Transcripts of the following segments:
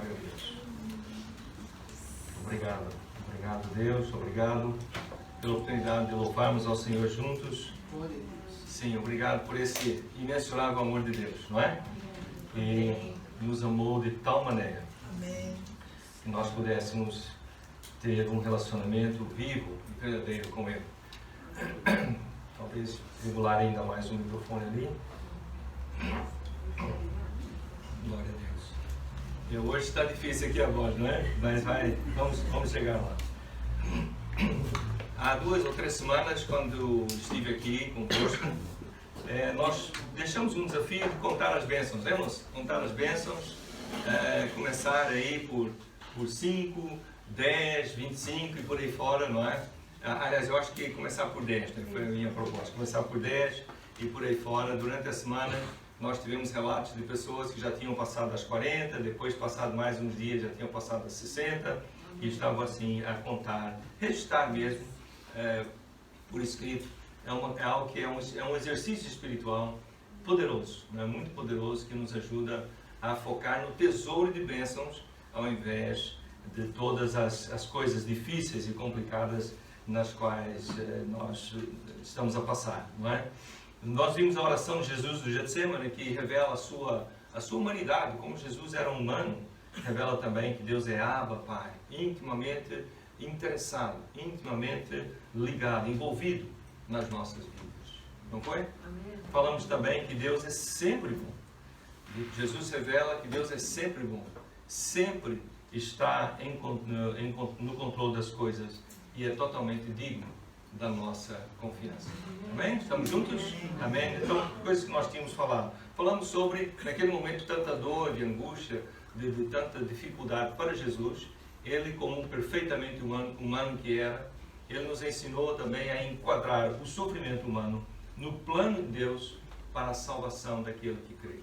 Glória a Deus. Obrigado. Obrigado, Deus. Obrigado pela oportunidade de louvarmos ao Senhor juntos. Sim, obrigado por esse imensurável amor de Deus, não é? Que nos amou de tal maneira que nós pudéssemos ter um relacionamento vivo e verdadeiro com Ele. Talvez regular ainda mais o microfone ali. Glória a Deus. Hoje está difícil aqui a voz, não é? Mas vamos chegar lá. Há 2 ou 3 semanas, quando estive aqui convosco, nós deixamos um desafio de contar as bênçãos. Vamos contar as bênçãos, começar aí por 5, 10, 25 e por aí fora, não é? Aliás, eu acho que começar por 10, né? Foi a minha proposta, começar por 10 e por aí fora. Durante a semana nós tivemos relatos de pessoas que já tinham passado as 40, depois passado mais uns dias já tinham passado as 60 e estavam assim a contar, registrar mesmo, por escrito. É algo que é um exercício espiritual poderoso, né? Muito poderoso, que nos ajuda a focar no tesouro de bênçãos ao invés de todas as coisas difíceis e complicadas nas quais nós estamos a passar, não é? Nós vimos a oração de Jesus do Getsemane, que revela a sua humanidade, como Jesus era humano, revela também que Deus é Abba, Pai, intimamente interessado, intimamente ligado, envolvido nas nossas vidas, não foi? Amém. Falamos também que Deus é sempre bom. Jesus revela que Deus é sempre bom, sempre está no controle das coisas e é totalmente digno da nossa confiança. Amém? Estamos juntos? Amém? Então, coisas que nós tínhamos falado. Falamos sobre, naquele momento, tanta dor e angústia, de tanta dificuldade para Jesus. Ele, como um perfeitamente humano que era, ele nos ensinou também a enquadrar o sofrimento humano no plano de Deus para a salvação daquele que crê.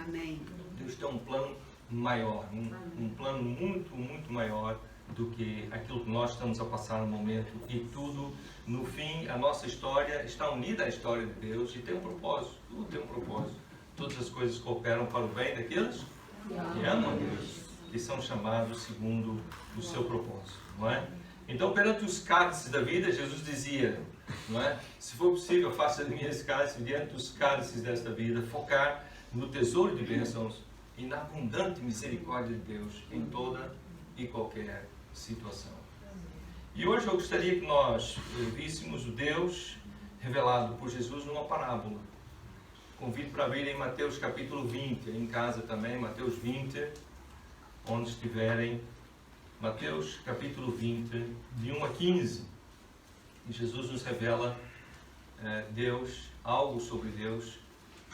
Amém. Deus tem um plano maior, um plano muito, muito maior do que aquilo que nós estamos a passar no momento, e tudo, no fim, a nossa história está unida à história de Deus e tem um propósito, tudo tem um propósito. Todas as coisas cooperam para o bem daqueles que amam a Deus, que são chamados segundo o seu propósito, não é? Então, perante os cálices da vida, Jesus dizia, não é? Se for possível, faça de mim esse cálice, diante dos cálices desta vida, focar no tesouro de bênçãos e na abundante misericórdia de Deus em toda e qualquer situação. E hoje eu gostaria que nós víssemos o Deus revelado por Jesus numa parábola. Convido para abrir em Mateus capítulo 20, em casa também, Mateus 20, onde estiverem, Mateus capítulo 20, de 1 a 15. E Jesus nos revela Deus, algo sobre Deus,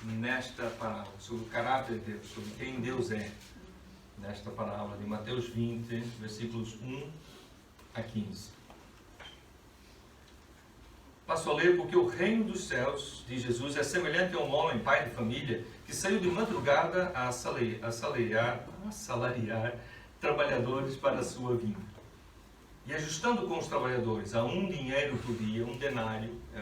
nesta parábola, sobre o caráter de Deus, sobre quem Deus é, nesta parábola de Mateus 20, versículos 1 a 15. Passo a ler: porque o reino dos céus, de Jesus, é semelhante a um homem, pai de família, que saiu de madrugada a assalariar trabalhadores para a sua vinda. E ajustando com os trabalhadores a um dinheiro por dia, um denário, é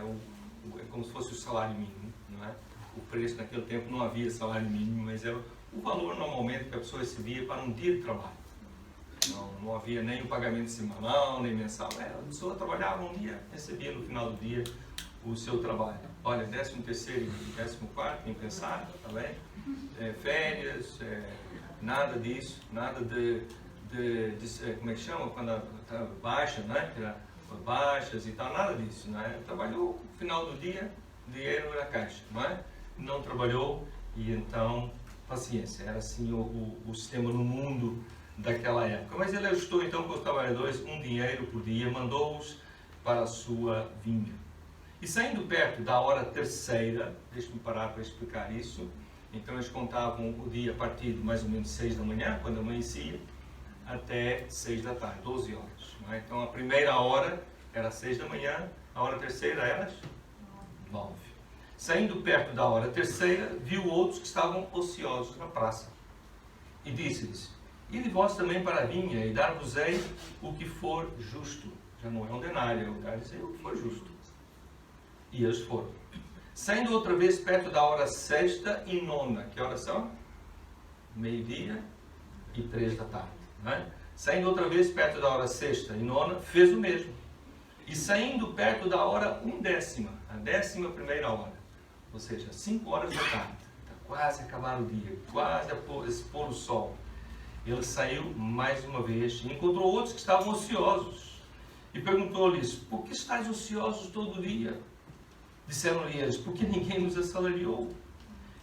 como se fosse o salário mínimo, não é? O preço naquele tempo não havia salário mínimo, mas era o valor normalmente que a pessoa recebia para um dia de trabalho. Não havia nem o pagamento semanal, nem mensal. A pessoa trabalhava um dia, recebia no final do dia o seu trabalho. Olha, 13º e 14º, quem pensar, tá bem? Férias, nada disso, nada de como é que chama? Quando baixa, né? Baixas e tal, nada disso, né? Trabalhou no final do dia, dinheiro na caixa, não é? Não trabalhou e então, paciência, era assim o sistema no mundo daquela época. Mas ele ajustou então com os trabalhadores um dinheiro por dia, mandou-os para a sua vinha. E saindo perto da hora terceira, deixe-me parar para explicar isso, então eles contavam o dia a partir de mais ou menos 6 da manhã, quando amanhecia, até 6 da tarde, 12 horas. Não é? Então a primeira hora era 6 da manhã, a hora terceira era 9. Saindo perto da hora terceira, viu outros que estavam ociosos na praça. E disse-lhes: ide vós também para a vinha, e dar-vos-ei o que for justo. Já não é um denário, é o dar dizer o que for justo. E eles foram. Saindo outra vez perto da hora sexta e nona. Que horas são? Meio-dia e 3 da tarde. Não é? Saindo outra vez perto da hora sexta e nona, fez o mesmo. E saindo perto da hora 1/10, a 11ª hora, ou seja, 5 horas da tarde, está quase a acabar o dia, quase a pôr o sol. Ele saiu mais uma vez e encontrou outros que estavam ociosos. E perguntou-lhes: por que estáis ociosos todo o dia? Disseram-lhe eles: porque ninguém nos assalariou.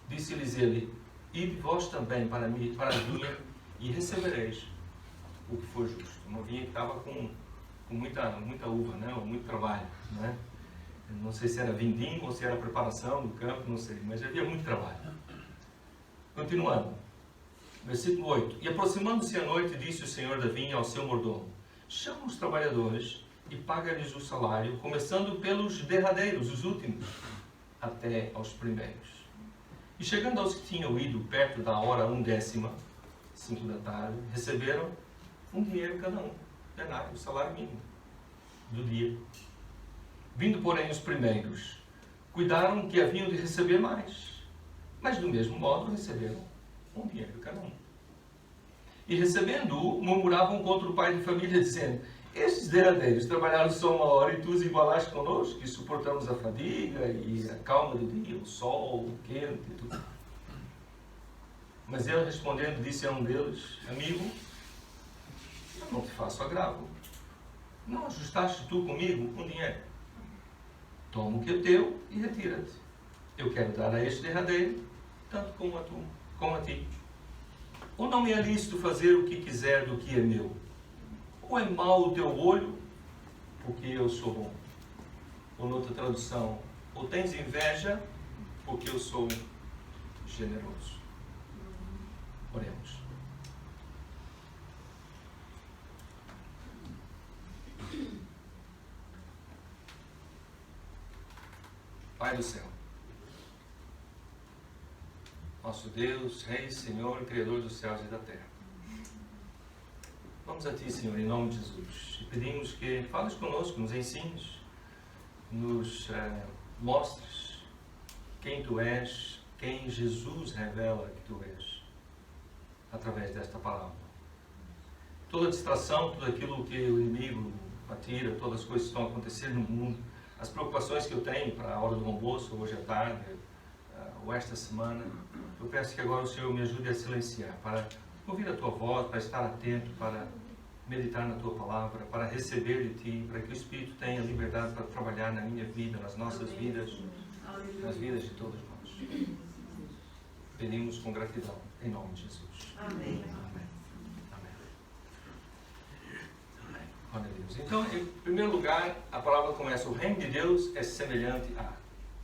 Disse-lhes ele: ide vós também para a vinha e recebereis o que for justo. Uma vinha que estava com muita uva, né? Ou muito trabalho. Né? Não sei se era vindinho ou se era preparação do campo, não sei, mas havia muito trabalho. Continuando, versículo 8. E aproximando-se a noite, disse o senhor da vinha ao seu mordomo: chama os trabalhadores e paga-lhes o salário, começando pelos derradeiros, os últimos, até aos primeiros. E chegando aos que tinham ido perto da hora 1/10, 5 da tarde, receberam um dinheiro cada um, denário, o salário mínimo do dia. Vindo, porém, os primeiros, cuidaram que haviam de receber mais, mas do mesmo modo receberam um dinheiro cada um. E recebendo-o, murmuravam contra o pai de família, dizendo: estes derradeiros trabalharam só 1 hora e tu os igualaste conosco, que suportamos a fadiga e a calma do dia, o sol, o quente e tudo. Mas ele respondendo disse a um deles: amigo, eu não te faço agravo. Não ajustaste tu comigo um dinheiro? Toma o que é teu e retira-te. Eu quero dar a este derradeiro, tanto como a ti. Ou não me é lícito fazer o que quiser do que é meu? Ou é mau o teu olho, porque eu sou bom? Ou noutra tradução, ou tens inveja, porque eu sou generoso? Oremos. Pai do céu, nosso Deus, Rei, Senhor, Criador dos céus e da terra, vamos a Ti, Senhor, em nome de Jesus, e pedimos que fales conosco, nos ensines, nos mostres quem Tu és, quem Jesus revela que Tu és, através desta palavra. Toda distração, tudo aquilo que o inimigo atira, todas as coisas que estão acontecendo no mundo, as preocupações que eu tenho para a hora do almoço, hoje à tarde, ou esta semana, eu peço que agora o Senhor me ajude a silenciar, para ouvir a Tua voz, para estar atento, para meditar na Tua palavra, para receber de Ti, para que o Espírito tenha liberdade para trabalhar na minha vida, nas nossas vidas, nas vidas de todos nós. Pedimos com gratidão, em nome de Jesus. Amém. Glória a Deus. Então, em primeiro lugar, a palavra começa: o reino de Deus é semelhante a.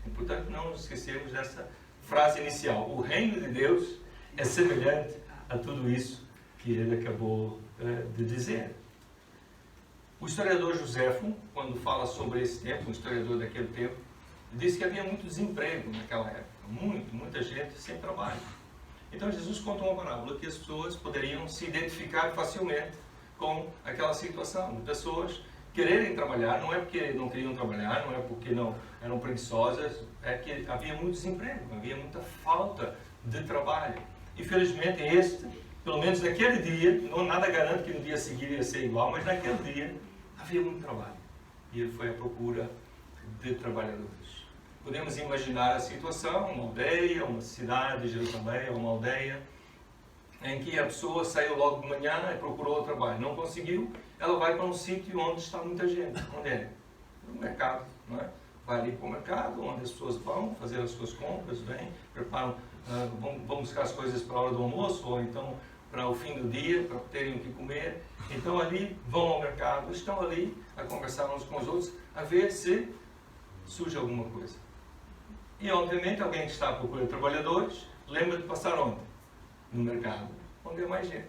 É importante não nos esquecermos dessa frase inicial. O reino de Deus é semelhante a tudo isso que ele acabou de dizer. O historiador Joséfo, quando fala sobre esse tempo, um historiador daquele tempo, diz que havia muito desemprego naquela época. Muita gente sem trabalho. Então, Jesus conta uma parábola que as pessoas poderiam se identificar facilmente com aquela situação de pessoas quererem trabalhar, não é porque não queriam trabalhar, não é porque não eram preguiçosas, é que havia muito desemprego, havia muita falta de trabalho. Infelizmente, pelo menos naquele dia, não nada garante que no dia seguinte ia ser igual, mas naquele dia havia muito trabalho. E ele foi à procura de trabalhadores. Podemos imaginar a situação, uma aldeia, uma cidade de Jerusalém, uma aldeia, em que a pessoa saiu logo de manhã e procurou o trabalho. Não conseguiu, ela vai para um sítio onde está muita gente. Onde é? No mercado, não é? Vai ali para o mercado, onde as pessoas vão fazer as suas compras, vêm, preparam, vão buscar as coisas para a hora do almoço, ou então para o fim do dia, para terem o que comer. Então ali vão ao mercado, estão ali a conversar uns com os outros, a ver se surge alguma coisa. E obviamente alguém que está à procura de trabalhadores, lembra de passar onde? No mercado, onde é mais gente.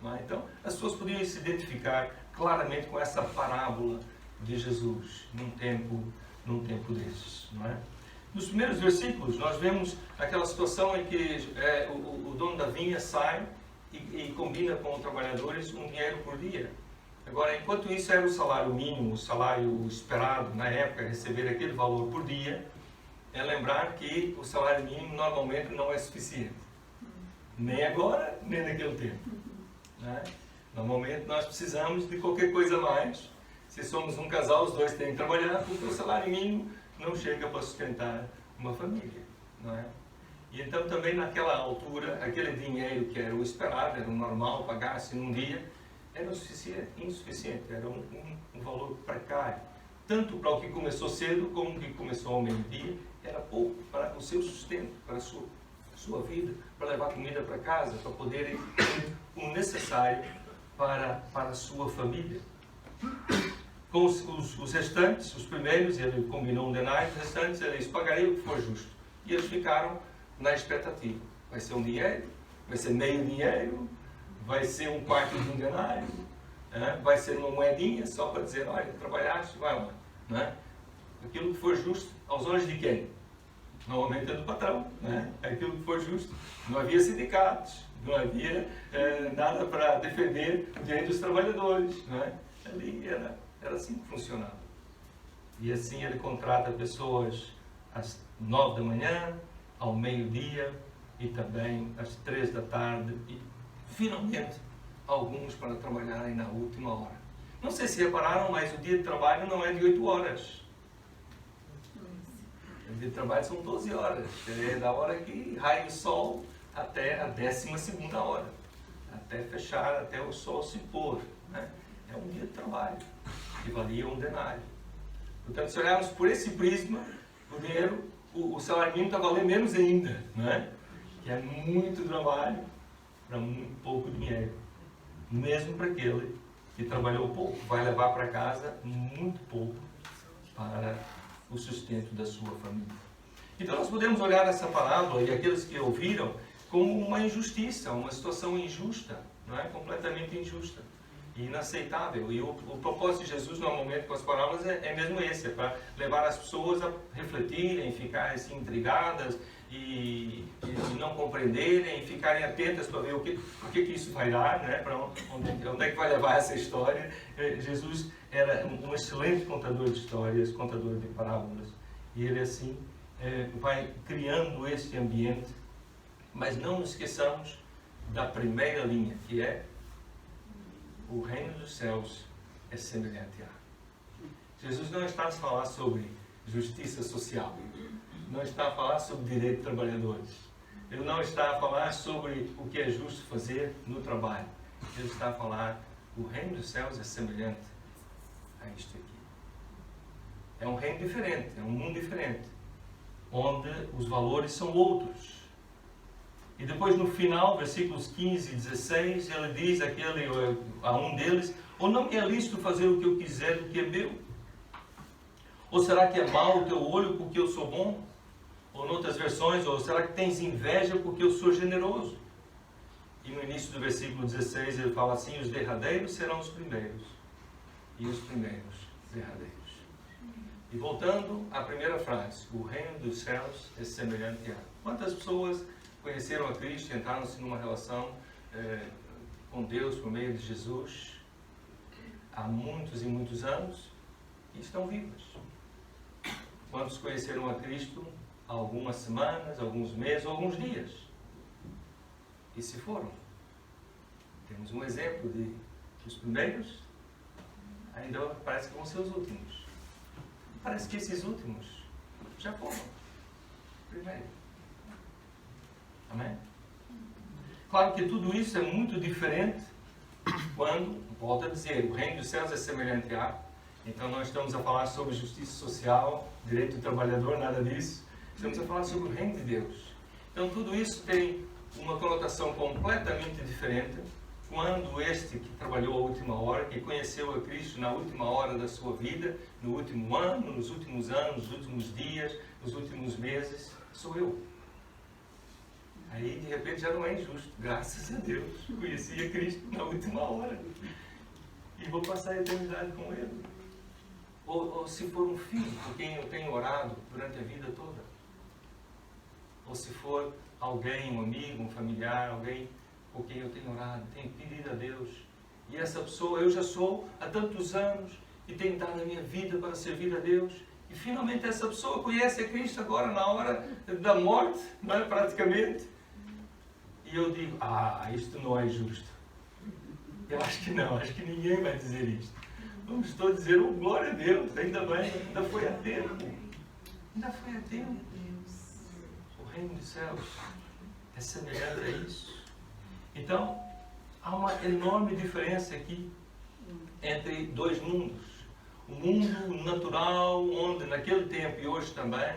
Não é? Então, as pessoas podiam se identificar claramente com essa parábola de Jesus, num tempo desses. Não é? Nos primeiros versículos, nós vemos aquela situação em que o dono da vinha sai e combina com os trabalhadores um dinheiro por dia. Agora, enquanto isso era o salário mínimo, o salário esperado na época, receber aquele valor por dia, é lembrar que o salário mínimo normalmente não é suficiente. Nem agora, nem naquele tempo. né? Normalmente nós precisamos de qualquer coisa a mais. Se somos um casal, os dois têm que trabalhar, porque o salário mínimo não chega para sustentar uma família, não é? E então também naquela altura, aquele dinheiro que era o esperado, era o normal, pagar-se num dia, era insuficiente, era um valor precário. Tanto para o que começou cedo, como o que começou ao meio-dia, era pouco para o seu sustento, para a sua vida, para levar comida para casa, para poderem ter o necessário para a sua família. Com os restantes, os primeiros, ele combinou um denário, os restantes, eles pagariam o que for justo. E eles ficaram na expectativa. Vai ser um dinheiro, vai ser meio dinheiro, vai ser um quarto de um denário, vai ser uma moedinha só para dizer, olha, trabalhaste, vai lá. Não é? Aquilo que for justo, aos olhos de quem? Normalmente é do patrão. Né? Aquilo que for justo. Não havia sindicatos, não havia nada para defender o direito dos trabalhadores. Não é? Ali era assim que funcionava. E assim ele contrata pessoas às 9 da manhã, ao meio-dia e também às 3 da tarde e finalmente alguns para trabalharem na última hora. Não sei se repararam, mas o dia de trabalho não é de 8 horas. O dia de trabalho são 12 horas. É da hora que raia o sol até a 12ª hora. Até fechar, até o sol se pôr. Né? É um dia de trabalho que valia um denário. Portanto, se olharmos por esse prisma, o dinheiro, o salário mínimo está valendo menos ainda. Né? Que é muito trabalho para muito pouco dinheiro. Mesmo para aquele que trabalhou pouco, vai levar para casa muito pouco para o sustento da sua família. Então nós podemos olhar essa parábola e aqueles que ouviram como uma injustiça, uma situação injusta, não é? Completamente injusta e inaceitável. E o propósito de Jesus normalmente com as parábolas é mesmo esse, é para levar as pessoas a refletirem, ficarem assim, intrigadas e não compreenderem, e ficarem atentas para ver o que isso vai dar, né? Para onde é que vai levar essa história. Jesus era um excelente contador de histórias, contador de parábolas, e ele assim vai criando este ambiente, mas não nos esqueçamos da primeira linha, que é o reino dos céus é semelhante a. Jesus não está a falar sobre justiça social, não está a falar sobre direito de trabalhadores, ele não está a falar sobre o que é justo fazer no trabalho, ele está a falar o reino dos céus é semelhante a isto aqui. É um reino diferente, é um mundo diferente, onde os valores são outros. E depois no final, versículos 15 e 16, ele diz a um deles, ou não me é lícito fazer o que eu quiser do que é meu? Ou será que é mau o teu olho porque eu sou bom? Ou noutras versões, ou será que tens inveja porque eu sou generoso? E no início do versículo 16 ele fala assim, os derradeiros serão os primeiros, e os primeiros derradeiros. E voltando à primeira frase, o reino dos céus é semelhante a. Quantas pessoas conheceram a Cristo e entraram-se numa relação com Deus por meio de Jesus há muitos e muitos anos e estão vivas? Quantos conheceram a Cristo há algumas semanas, alguns meses, alguns dias? E se foram? Temos um exemplo de que os primeiros ainda parece que vão ser os últimos. Parece que esses últimos já foram primeiro. Amém? Claro que tudo isso é muito diferente quando, volto a dizer, o reino dos céus é semelhante a. Então não estamos a falar sobre justiça social, direito do trabalhador, nada disso. Estamos a falar sobre o reino de Deus. Então tudo isso tem uma conotação completamente diferente quando este que trabalhou a última hora, que conheceu a Cristo na última hora da sua vida, no último ano, nos últimos anos, nos últimos dias, nos últimos meses, sou eu. Aí de repente já não é injusto, graças a Deus, conheci a Cristo na última hora e vou passar a eternidade com Ele. Ou se for um filho por quem eu tenho orado durante a vida toda, ou se for alguém, um amigo, um familiar, alguém por quem eu tenho orado, tenho pedido a Deus, e essa pessoa eu já sou há tantos anos e tenho dado a minha vida para servir a Deus, e finalmente essa pessoa conhece a Cristo agora na hora da morte, não é? Praticamente, e eu digo, isto não é justo. Eu acho que não, acho que ninguém vai dizer isso. Vamos todos dizer, oh, glória a Deus, ainda bem, ainda foi a tempo. Ainda foi a tempo. O reino dos céus é semelhante a isso. Então, há uma enorme diferença aqui entre dois mundos. O mundo natural, onde naquele tempo e hoje também,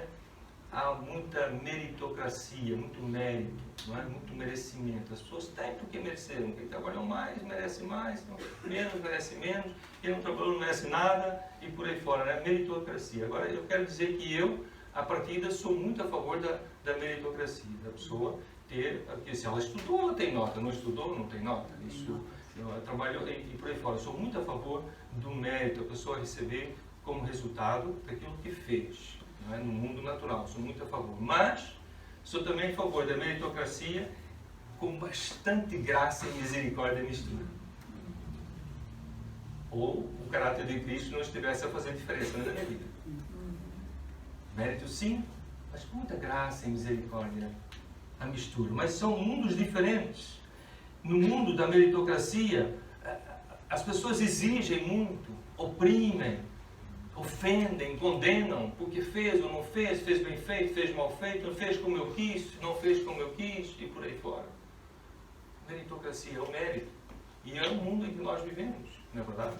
há muita meritocracia, muito mérito, não é? Muito merecimento. As pessoas têm porque mereceram. Quem trabalhou mais, merece mais, menos, merece menos. Quem não trabalhou, não merece nada, e por aí fora, né? Meritocracia. Agora, eu quero dizer que eu, a partida, sou muito a favor da meritocracia, da pessoa ter, porque se ela estudou, ela tem nota, não estudou, não tem nota. Isso, ela trabalhou e por aí fora. Eu sou muito a favor do mérito, a pessoa receber como resultado daquilo que fez. Não é? No mundo natural, sou muito a favor. Mas sou também a favor da meritocracia com bastante graça e misericórdia mistura. Ou o caráter de Cristo não estivesse a fazer diferença na minha vida. Mérito sim, mas com muita graça e misericórdia a mistura. Mas são mundos diferentes. No mundo da meritocracia, as pessoas exigem muito, oprimem, ofendem, condenam, porque fez ou não fez, fez bem feito, fez mal feito, não fez como eu quis, não fez como eu quis, e por aí fora. Meritocracia é o mérito. E é o mundo em que nós vivemos, não é verdade?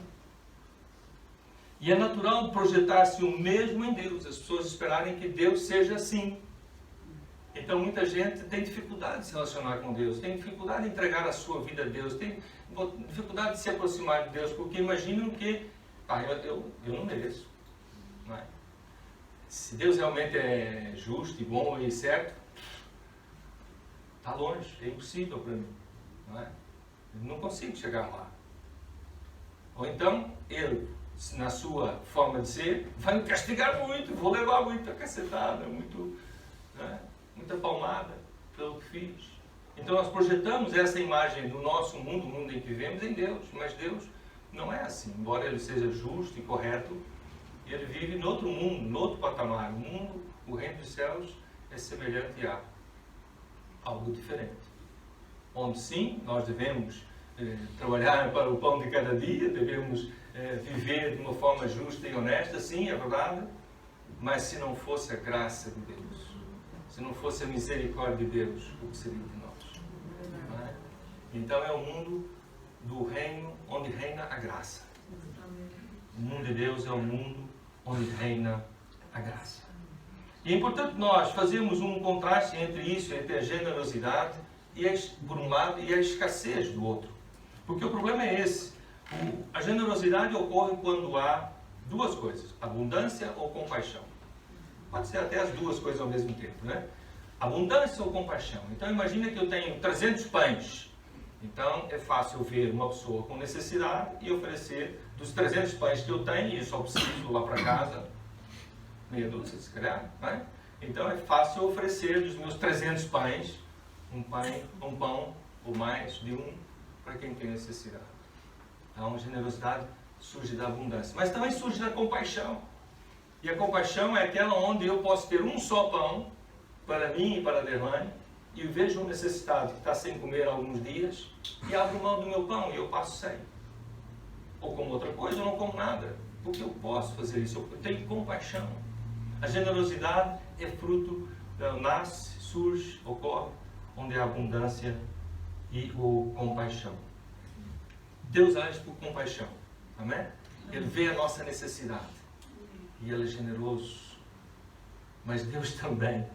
E é natural projetar-se o mesmo em Deus, as pessoas esperarem que Deus seja assim. Então muita gente tem dificuldade de se relacionar com Deus, tem dificuldade de entregar a sua vida a Deus, tem dificuldade de se aproximar de Deus, porque imaginam que eu não mereço. Não é? Se Deus realmente é justo e bom e certo, está longe, é impossível para mim. Não é? Eu não consigo chegar lá. Ou então, Ele, na sua forma de ser, vai me castigar muito, vou levar muita cacetada, muita palmada pelo que fiz. Então nós projetamos essa imagem do nosso mundo, o mundo em que vivemos, em Deus. Mas Deus não é assim. Embora Ele seja justo e correto, Ele vive em outro mundo, em outro patamar. O reino dos céus é semelhante a algo diferente. Onde sim, nós devemos trabalhar para o pão de cada dia, devemos viver de uma forma justa e honesta, sim, é verdade. Mas se não fosse a graça de Deus, se não fosse a misericórdia de Deus, o que seria de nós? Não é? Então é o mundo do reino onde reina a graça. O mundo de Deus é o mundo onde reina a graça. E é importante nós fazermos um contraste entre isso, entre a generosidade, por um lado, e a escassez do outro. Porque o problema é esse. A generosidade ocorre quando há duas coisas, abundância ou compaixão. Pode ser até as duas coisas ao mesmo tempo, né? Abundância ou compaixão. Então imagina que eu tenho 300 pães. Então é fácil ver uma pessoa com necessidade e oferecer dos 300 pães que eu tenho, e eu só preciso lá para casa, meia dúzia se calhar, né? Então é fácil oferecer dos meus 300 pães, um pão ou mais de um para quem tem necessidade. Então a generosidade surge da abundância, mas também surge da compaixão. E a compaixão é aquela onde eu posso ter um só pão para mim e para a Derlane, e eu vejo um necessitado que está sem comer há alguns dias, e abro mão do meu pão e eu passo sem. Ou como outra coisa, eu não como nada, porque eu posso fazer isso, eu tenho compaixão. A generosidade é fruto, nasce, surge, ocorre, onde há abundância e compaixão. Deus age por compaixão, amém? Ele vê a nossa necessidade. E Ele é generoso. Mas Deus também,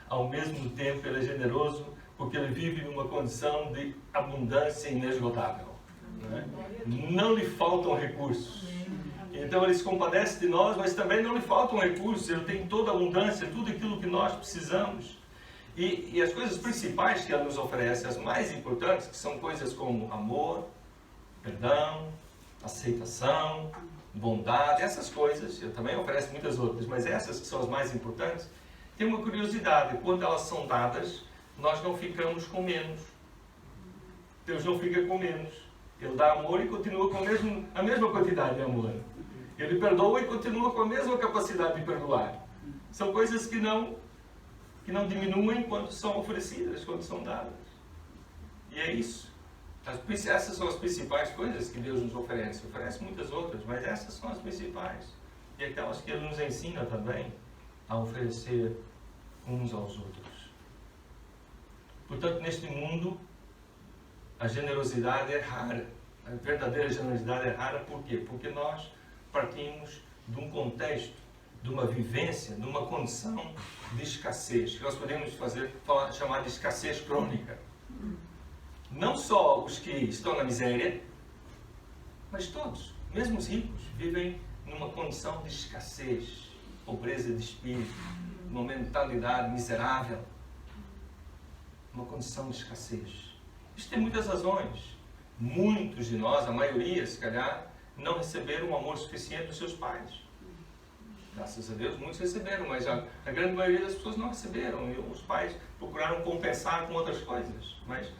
ao mesmo tempo, Ele é generoso porque Ele vive numa condição de abundância inesgotável. Não lhe faltam recursos. Então Ele se compadece de nós, mas também não lhe faltam recursos. Ele tem toda a abundância, tudo aquilo que nós precisamos. E as coisas principais que Ele nos oferece, as mais importantes, que são coisas como amor, perdão, aceitação, bondade, essas coisas. Ele também oferece muitas outras, mas essas que são as mais importantes, tem uma curiosidade: quando elas são dadas, nós não ficamos com menos. Deus não fica com menos. Ele dá amor e continua com a mesma quantidade de amor. Ele perdoa e continua com a mesma capacidade de perdoar. São coisas que não diminuem quando são oferecidas, quando são dadas. E é isso. Essas são as principais coisas que Deus nos oferece. Oferece muitas outras, mas essas são as principais. E aquelas que Ele nos ensina também a oferecer uns aos outros. Portanto, neste mundo, a generosidade é rara. A verdadeira generosidade é rara, por quê? Porque nós partimos de um contexto, de uma vivência, de uma condição de escassez, que nós podemos chamar de escassez crônica. Não só os que estão na miséria, mas todos, mesmo os ricos, vivem numa condição de escassez, pobreza de espírito, uma mentalidade miserável, uma condição de escassez. Isso tem muitas razões. Muitos de nós, a maioria, se calhar, não receberam o amor suficiente dos seus pais. Graças a Deus, muitos receberam, mas a grande maioria das pessoas não receberam. E os pais procuraram compensar com outras coisas, mas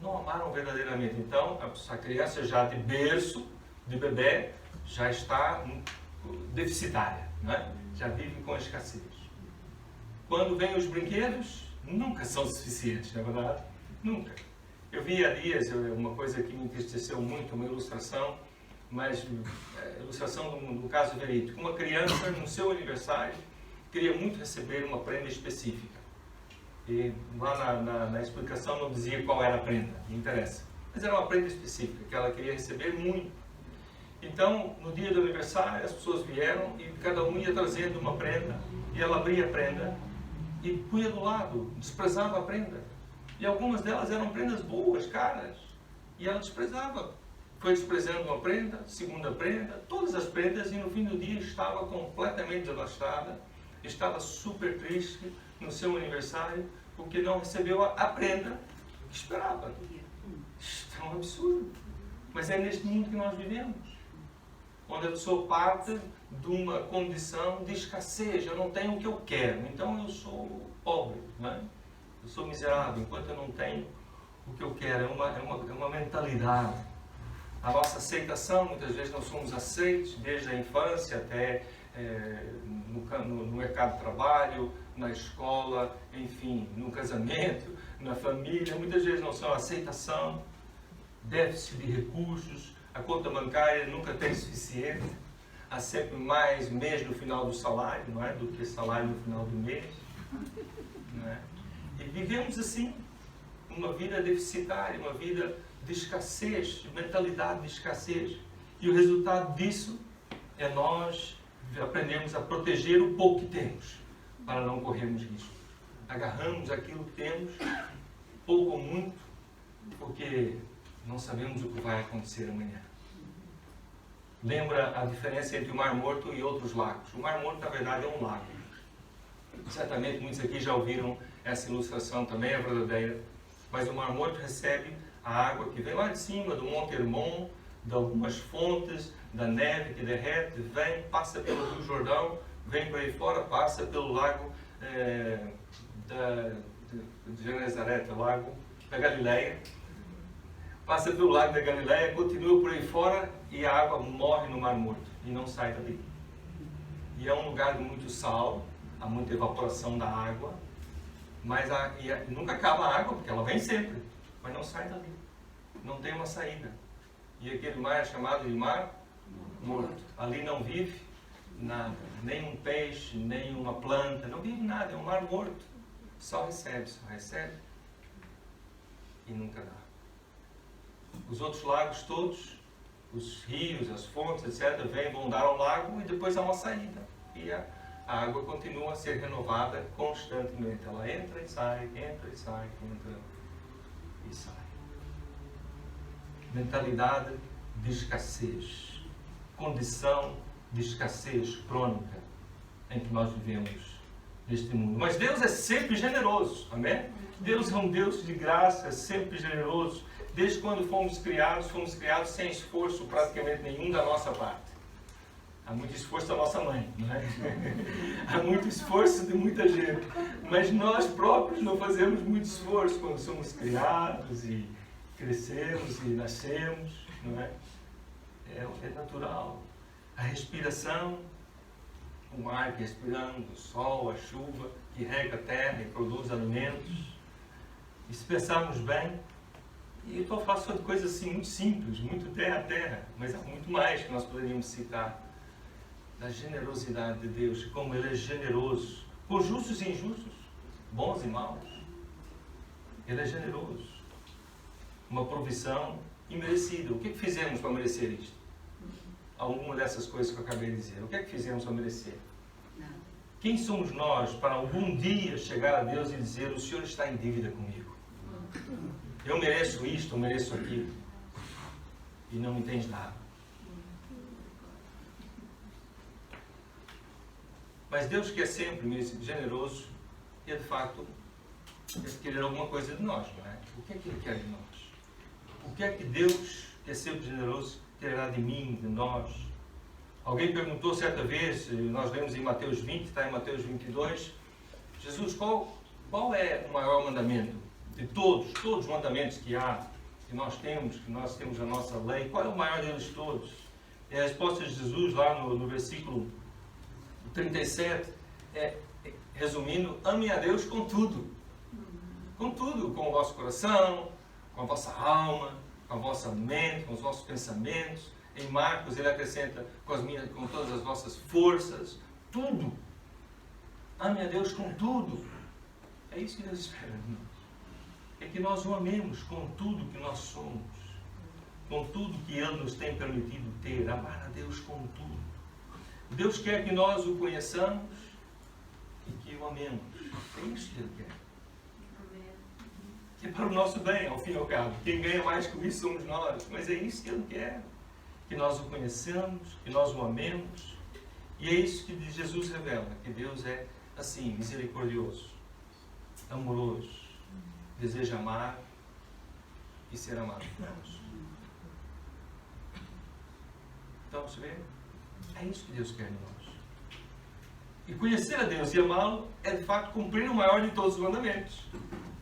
não amaram verdadeiramente. Então, a criança já de berço, de bebê, já está deficitária, não é? Já vive com escassez. Quando vêm os brinquedos, nunca são suficientes, não é verdade? Nunca. Eu vi há dias uma coisa que me entristeceu muito, uma ilustração, mas ilustração do caso verídico. Uma criança, no seu aniversário, queria muito receber uma prenda específica. E lá na explicação não dizia qual era a prenda, não interessa. Mas era uma prenda específica, que ela queria receber muito. Então, no dia do aniversário, as pessoas vieram e cada um ia trazendo uma prenda. E ela abria a prenda e punha do lado, desprezava a prenda. E algumas delas eram prendas boas, caras. E ela desprezava. Foi desprezando uma prenda, segunda prenda, todas as prendas, e no fim do dia estava completamente devastada, estava super triste no seu aniversário, porque não recebeu a prenda que esperava. Isto é um absurdo. Mas é neste mundo que nós vivemos, onde a pessoa parte de uma condição de escassez. Eu não tenho o que eu quero, então eu sou pobre, não é? Eu sou miserável enquanto eu não tenho o que eu quero. É uma mentalidade. A nossa aceitação, muitas vezes não somos aceitos, desde a infância até no mercado de trabalho, na escola, enfim, no casamento, na família. Muitas vezes não são aceitação, déficit de recursos, a conta bancária nunca tem suficiente, há sempre mais mês no final do salário, não é? Do que salário no final do mês. Não é? E vivemos assim, uma vida deficitária, uma vida de escassez, de mentalidade de escassez. E o resultado disso é nós aprendemos a proteger o pouco que temos, para não corrermos risco. Agarramos aquilo que temos, pouco ou muito, porque não sabemos o que vai acontecer amanhã. Lembra a diferença entre o Mar Morto e outros lagos. O Mar Morto, na verdade, é um lago. Certamente muitos aqui já ouviram essa ilustração, também é verdadeira. Mas o Mar Morto recebe a água que vem lá de cima, do Monte Hermon, de algumas fontes, da neve que derrete, vem, passa pelo Rio Jordão, vem para aí fora, passa pelo lago de Genezaré, o lago da Galileia, passa pelo lago da Galileia, continua por aí fora e a água morre no Mar Morto e não sai dali. E é um lugar de muito sal, há muita evaporação da água, mas nunca acaba a água, porque ela vem sempre, mas não sai dali. Não tem uma saída. E aquele mar é chamado de Mar Morto. Ali não vive nada, nem um peixe, nem uma planta, não vive nada, é um mar morto. Só recebe e nunca dá. Os outros lagos todos, os rios, as fontes, etc., vão dar ao lago e depois há uma saída. E a água continua a ser renovada constantemente. Ela entra e sai, entra e sai, entra e sai. Mentalidade de escassez. Condição de escassez crônica em que nós vivemos neste mundo. Mas Deus é sempre generoso, amém? Deus é um Deus de graça, é sempre generoso. Desde quando fomos criados sem esforço praticamente nenhum da nossa parte. Há muito esforço da nossa mãe, não é? Há muito esforço de muita gente. Mas nós próprios não fazemos muito esforço quando somos criados e crescemos e nascemos, não é? É natural. A respiração, o ar que respiramos, o sol, a chuva, que rega a terra e produz alimentos. E se pensarmos bem, e estou a falar só de coisas assim muito simples, muito terra a terra, mas há muito mais que nós poderíamos citar. Da generosidade de Deus, como Ele é generoso, com justos e injustos, bons e maus. Ele é generoso. Uma provisão imerecida. O que fizemos para merecer isto? Alguma dessas coisas que eu acabei de dizer. O que é que fizemos para merecer? Nada. Quem somos nós para algum dia chegar a Deus e dizer: o Senhor está em dívida comigo? Eu mereço isto, eu mereço aquilo. E não me entende nada. Mas Deus, que é sempre generoso, e de facto quer querer alguma coisa de nós, não é? O que é que Ele quer de nós? O que é que Deus, que é sempre generoso, quererá de mim, de nós? Alguém perguntou certa vez, nós lemos em Mateus 20, está em Mateus 22, Jesus, qual é o maior mandamento? De todos os mandamentos que há, que nós temos a nossa lei, qual é o maior deles todos? E a resposta de Jesus, lá no versículo 37, resumindo: ame a Deus com tudo. Com tudo, com o vosso coração, com a vossa alma, com a vossa mente, com os vossos pensamentos. Em Marcos ele acrescenta: com todas as vossas forças, tudo. Ame a Deus com tudo. É isso que Deus espera de nós. É que nós o amemos com tudo que nós somos, com tudo que Ele nos tem permitido ter. Amar a Deus com tudo. Deus quer que nós o conheçamos e que o amemos. É isso que Ele quer. É para o nosso bem, ao fim e ao cabo. Quem ganha mais com isso somos nós. Mas é isso que Ele quer. Que nós o conheçamos, que nós o amemos. E é isso que Jesus revela. Que Deus é assim, misericordioso, amoroso, deseja amar e ser amado por nós. Então, você vê? É isso que Deus quer de nós. E conhecer a Deus e amá-lo é de facto cumprir o maior de todos os mandamentos.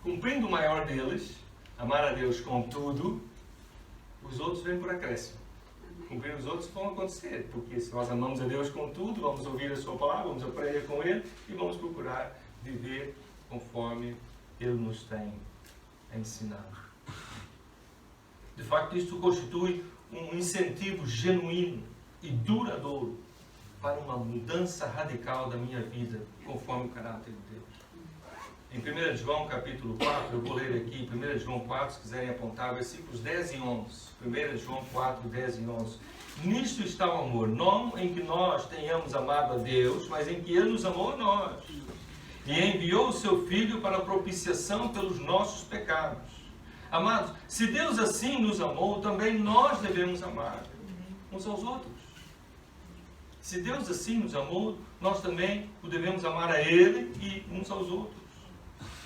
Cumprindo o maior deles, amar a Deus com tudo, os outros vêm por acréscimo. Cumprir os outros vão acontecer, porque se nós amamos a Deus com tudo, vamos ouvir a sua palavra, vamos aprender com Ele e vamos procurar viver conforme Ele nos tem ensinado. De facto, isto constitui um incentivo genuíno e duradouro para uma mudança radical da minha vida, conforme o caráter de Deus. Em 1 João capítulo 4, eu vou ler aqui, 1 João 4, se quiserem apontar, versículos 10 e 11. 1 João 4, 10 e 11. Nisto está o amor, não em que nós tenhamos amado a Deus, mas em que Ele nos amou a nós. E enviou o seu Filho para a propiciação pelos nossos pecados. Amados, se Deus assim nos amou, também nós devemos amar uns aos outros. Se Deus assim nos amou, nós também o devemos amar a Ele e uns aos outros.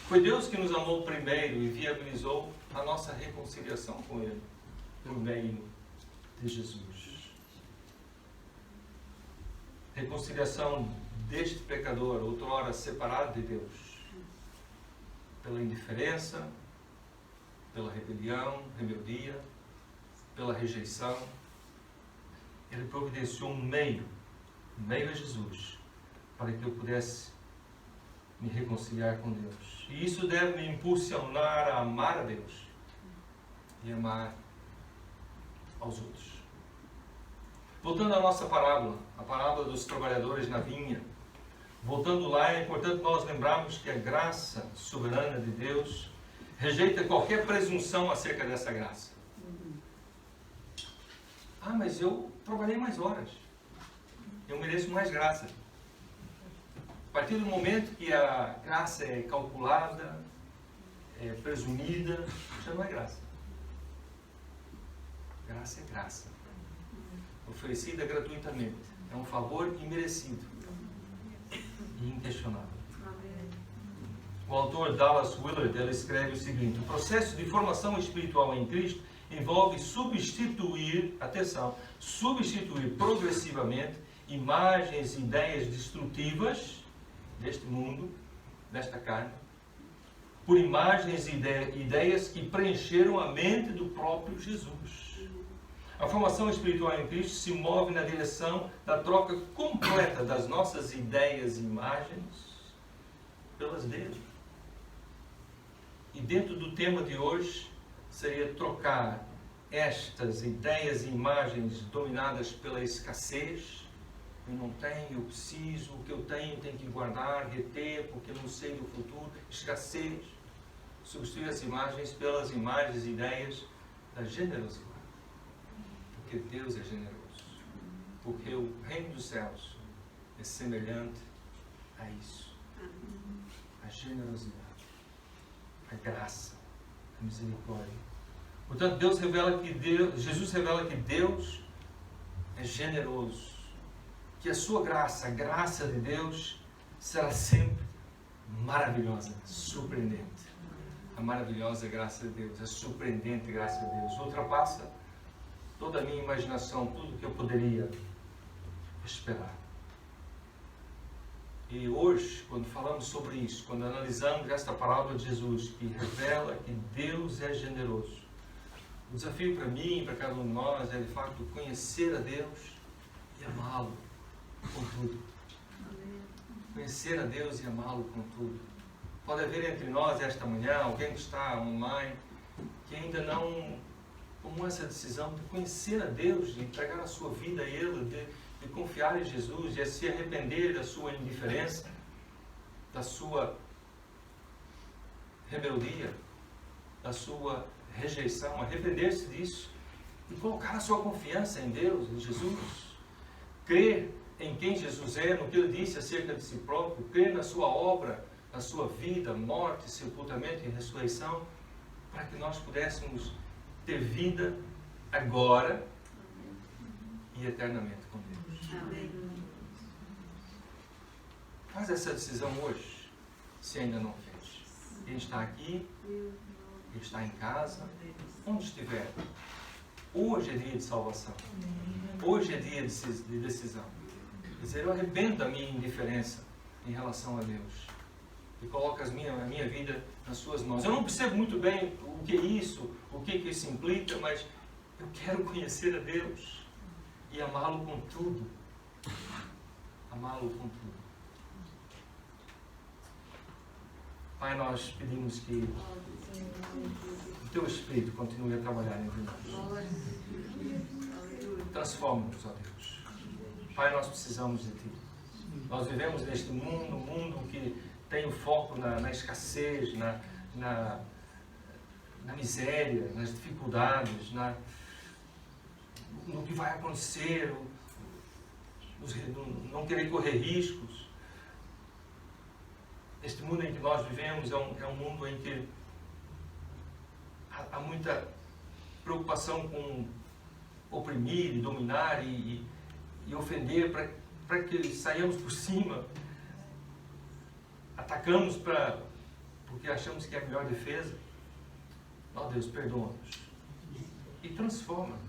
Foi Deus que nos amou primeiro e viabilizou a nossa reconciliação com Ele, por meio de Jesus. Reconciliação deste pecador, outrora separado de Deus, pela indiferença, pela rebeldia, pela rejeição. Ele providenciou um meio a Jesus, para que eu pudesse me reconciliar com Deus. E isso deve me impulsionar a amar a Deus e amar aos outros. Voltando à nossa parábola, a parábola dos trabalhadores na vinha. Voltando lá, é importante nós lembrarmos que a graça soberana de Deus rejeita qualquer presunção acerca dessa graça. Ah, mas eu trabalhei mais horas. Eu mereço mais graça. A partir do momento que a graça é calculada, é presumida, já não é graça. Graça é graça. Oferecida gratuitamente. É um favor imerecido e inquestionável. O autor Dallas Willard, ele escreve o seguinte: o processo de formação espiritual em Cristo envolve substituir progressivamente imagens e ideias destrutivas deste mundo, desta carne, por imagens e ideias que preencheram a mente do próprio Jesus. A formação espiritual em Cristo se move na direção da troca completa das nossas ideias e imagens pelas dele. E dentro do tema de hoje, seria trocar estas ideias e imagens dominadas pela escassez. Eu não tenho, eu preciso, o que eu tenho que guardar, reter, porque eu não sei do futuro. Escassez. Substituir as imagens pelas imagens e ideias da generosidade. Porque Deus é generoso. Porque o reino dos céus é semelhante a isso. A generosidade, a graça, a misericórdia. Portanto, Jesus revela que Deus é generoso. Que a sua graça, a graça de Deus, será sempre maravilhosa, surpreendente. A maravilhosa graça de Deus, a surpreendente graça de Deus, ultrapassa toda a minha imaginação, tudo que eu poderia esperar. E hoje, quando falamos sobre isso, quando analisamos esta palavra de Jesus, que revela que Deus é generoso, o desafio para mim e para cada um de nós é, de fato, conhecer a Deus e amá-lo com tudo. Conhecer a Deus e amá-lo com tudo. Pode haver entre nós esta manhã alguém que está online que ainda não tomou essa decisão de conhecer a Deus, de entregar a sua vida a Ele, de confiar em Jesus, de se arrepender da sua indiferença, da sua rebeldia, da sua rejeição, arrepender-se disso e colocar a sua confiança em Deus, em Jesus, crer em quem Jesus é, no que Ele disse acerca de si próprio, crer na sua obra, na sua vida, morte, sepultamento e ressurreição, para que nós pudéssemos ter vida agora e eternamente com Deus. Amém. Faz essa decisão hoje, se ainda não fez. Quem está aqui, quem está em casa, onde estiver, hoje é dia de salvação. Hoje é dia de decisão. Quer dizer, eu arrependo da minha indiferença em relação a Deus e coloco a minha vida nas suas mãos. Eu não percebo muito bem o que é isso, o que isso implica, mas eu quero conhecer a Deus e amá-lo com tudo. Amá-lo com tudo. Pai, nós pedimos que o Teu Espírito continue a trabalhar entre nós. Transforma-nos, ó Deus. Pai, nós precisamos de Ti. Nós vivemos neste mundo, um mundo que tem o foco na escassez, na miséria, nas dificuldades, no que vai acontecer, não querer correr riscos. Este mundo em que nós vivemos é um mundo em que há muita preocupação com oprimir e dominar e ofender para que saiamos por cima. Atacamos porque achamos que é a melhor defesa. Ó Deus, perdoa-nos e transforma-nos.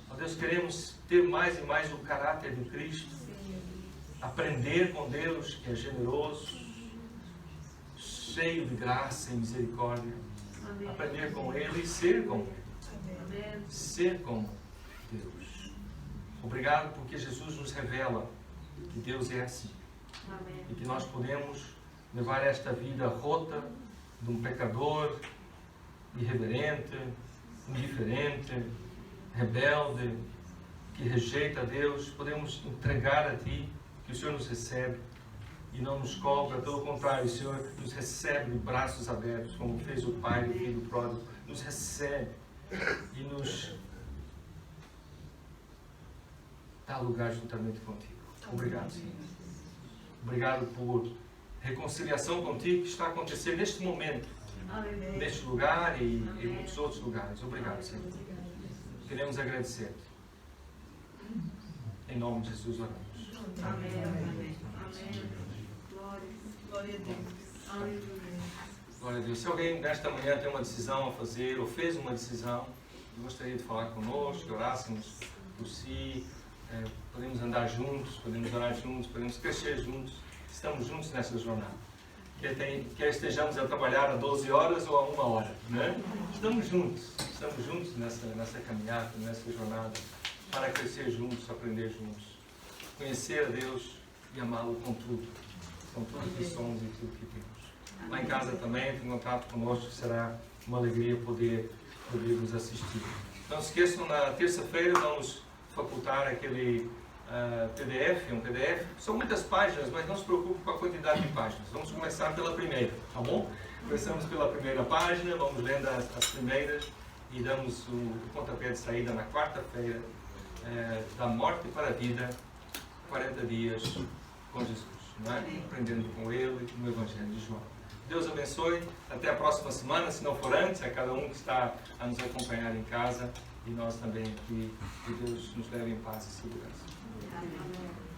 Ó Deus, queremos ter mais e mais o caráter de Cristo, aprender com Deus, que é generoso, cheio de graça e misericórdia, aprender com Ele e ser como Ele. Ser como Deus. Obrigado porque Jesus nos revela que Deus é assim. Amém. E que nós podemos levar esta vida rota de um pecador irreverente, indiferente, rebelde, que rejeita a Deus. Podemos entregar a Ti, que o Senhor nos recebe e não nos cobra, pelo contrário, o Senhor nos recebe de braços abertos, como fez o pai do filho pródigo, nos recebe e nos dá lugar juntamente contigo. Obrigado, Senhor. Obrigado por reconciliação contigo que está acontecendo neste momento, neste lugar e em muitos outros lugares. Obrigado, Senhor. Queremos agradecer-te. Em nome de Jesus oramos. Amém. Amém. Glória a Deus. Aleluia. Glória a Deus. Se alguém nesta manhã tem uma decisão a fazer ou fez uma decisão, gostaria de falar conosco, que orássemos por si. Podemos andar juntos, podemos orar juntos, podemos crescer juntos. Estamos juntos nessa jornada. Quer estejamos a trabalhar a 12 horas ou a 1 hora, né? Estamos juntos nessa caminhada, nessa jornada, para crescer juntos, aprender juntos, conhecer a Deus e amá-lo com tudo que somos e tudo que temos. Lá em casa também, tem contato conosco, será uma alegria poder nos assistir. Não se esqueçam, na terça-feira vamos facultar aquele PDF, um PDF. São muitas páginas, mas não se preocupe com a quantidade de páginas. Vamos começar pela primeira, tá bom? Começamos pela primeira página, vamos lendo as primeiras e damos o pontapé de saída na quarta-feira, da morte para a vida, 40 dias com Jesus, não é? Aprendendo com Ele no Evangelho de João. Deus abençoe, até a próxima semana, se não for antes, a cada um que está a nos acompanhar em casa e nós também aqui, que Deus nos leve em paz e segurança. Amém.